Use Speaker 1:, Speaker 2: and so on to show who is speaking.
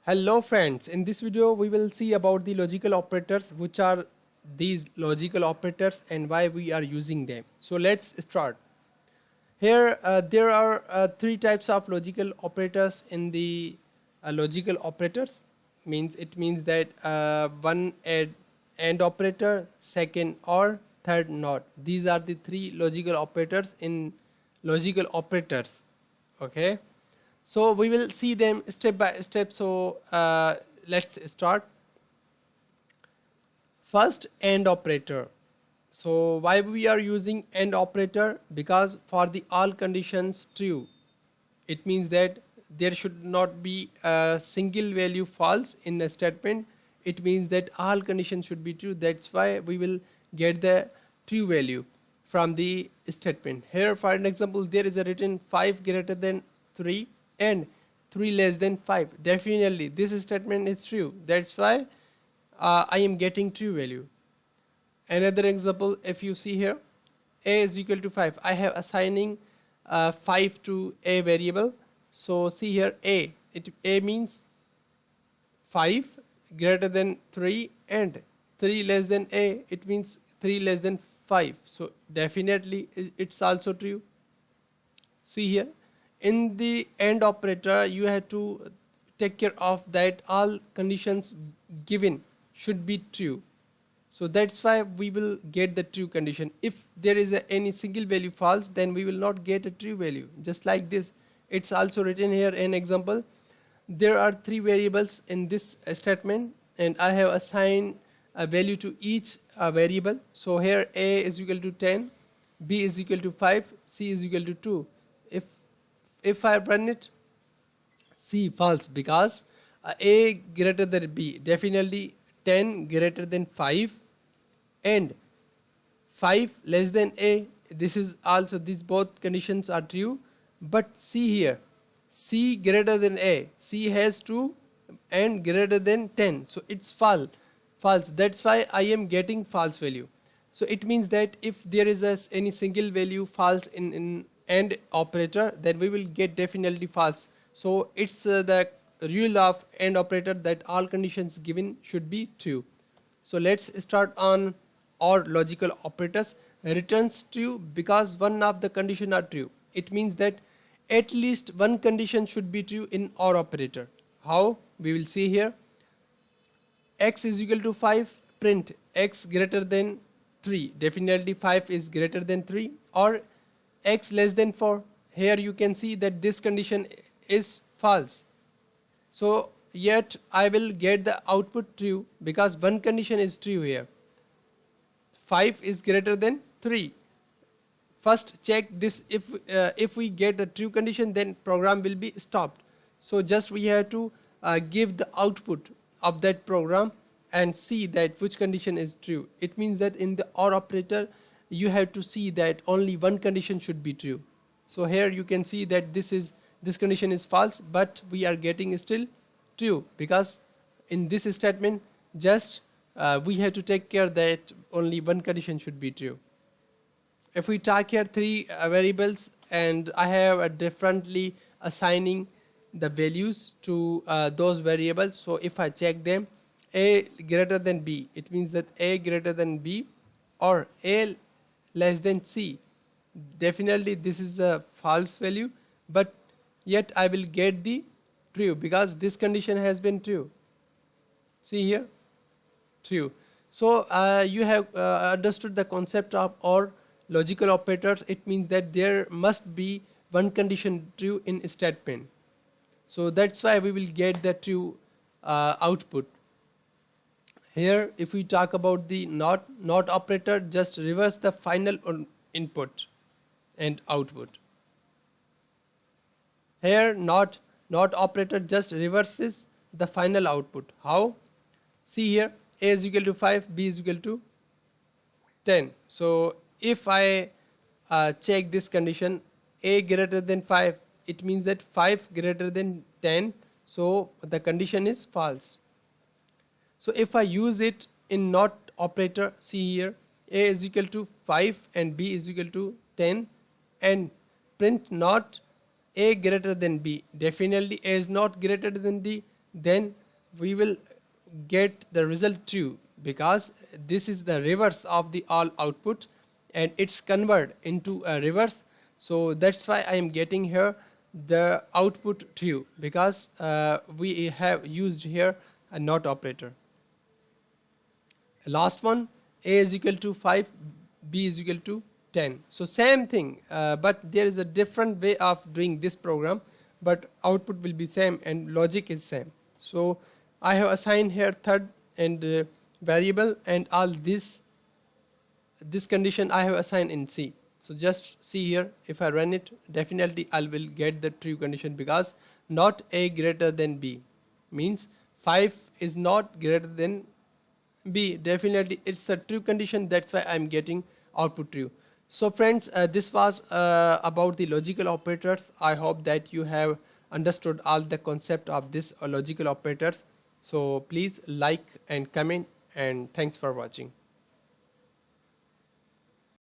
Speaker 1: Hello friends, in this video we will see about the logical operators, which are these logical operators and why we are using them. So let's start. Here there are three types of logical operators in the logical operators. It means that one AND operator, second OR, third NOT. These are the three logical operators in logical operators. Okay. So we will see them step by step. So let's start. First, AND operator. So why we are using AND operator? Because for the all conditions true, it means that there should not be a single value false in a statement. It means that all conditions should be true. That's why we will get the true value from the statement. Here for an example, there is a written 5 greater than 3 and 3 less than 5. Definitely this statement is true. That's why I am getting true value. Another example, if you see here, a is equal to 5. I have assigning 5 to a variable. So see here, a means 5 greater than 3 and 3 less than a, it means 3 less than 5. So definitely it's also true. See here, in the AND operator you have to take care of that all conditions given should be true. So that's why we will get the true condition. If there is any single value false, then we will not get a true value. Just like this, it's also written here an example. There are three variables in this statement and I have assigned a value to each variable. So here a is equal to 10, b is equal to 5, c is equal to 2. If I run it, C false, because a greater than b, definitely 10 greater than 5 and 5 less than a, this is also, these both conditions are true. But see here, c greater than a, c has 2 and greater than 10, so it's false. That's why I am getting false value. So it means that if there is any single value false in AND operator, then we will get definitely false. So it's the rule of AND operator that all conditions given should be true. So let's start on OR logical operators. Returns true because one of the condition are true. It means that at least one condition should be true in OR operator. How? We will see here. X is equal to 5, print x greater than 3. Definitely 5 is greater than 3. Or x less than 4. Here you can see that this condition is false. So yet I will get the output true because one condition is true here. 5 is greater than 3. First check this. If we get the true condition, then program will be stopped. So just we have to give the output of that program and see that which condition is true. It means that in the OR operator you have to see that only one condition should be true. So here you can see that this condition is false, but we are getting still true because in this statement just we have to take care that only one condition should be true. If we talk here three variables and I have differently assigning the values to those variables. So if I check them, a greater than b, it means that a greater than b or a less than c. Definitely this is a false value, but yet I will get the true because this condition has been true. See here, true. So you have understood the concept of OR logical operators. It means that there must be one condition true in statement. So that's why we will get the true output. Here if we talk about the not operator, just reverse the final input and output. Here not operator just reverses the final output. How? See here, a is equal to 5, b is equal to 10. So if I check this condition, a greater than 5, it means that 5 greater than 10, so the condition is false. So if I use it in not operator, see here, a is equal to 5 and b is equal to 10 and print not a greater than b. Definitely a is not greater than the then we will get the result true, because this is the reverse of the all output and it's convert into a reverse. So that's why I am getting here the output true, because we have used here a not operator. Last one, a is equal to 5, b is equal to 10. So same thing, but there is a different way of doing this program, but output will be same and logic is same. So I have assigned here third and variable, and all this condition I have assigned in C. So just see here, if I run it, definitely I will get the true condition, because not a greater than b means 5 is not greater than B. Definitely it's a true condition, that's why I'm getting output true. So friends, this was about the logical operators. I hope that you have understood all the concept of this logical operators. So please like and comment, and thanks for watching.